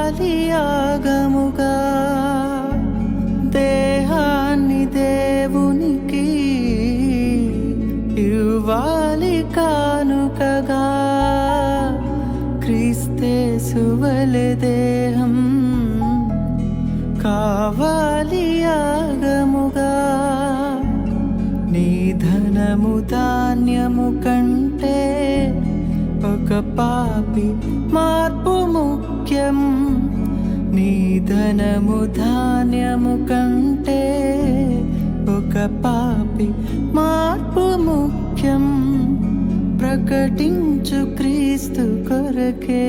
కావాలి యాగముగా, దేహాన్ని దేవునికి ఇవ్వాలి కానుకగా. క్రీస్తేసువలె దేహం కావాలి యాగముగా. నీ ధనము ధాన్యము కంటే ఒక పాపి మార్పు ముఖ్యం. నీ ధనము ధాన్యము కంటే ఒక పాపి మార్పు ముఖ్యం. ప్రకటించు క్రీస్తు కొరకే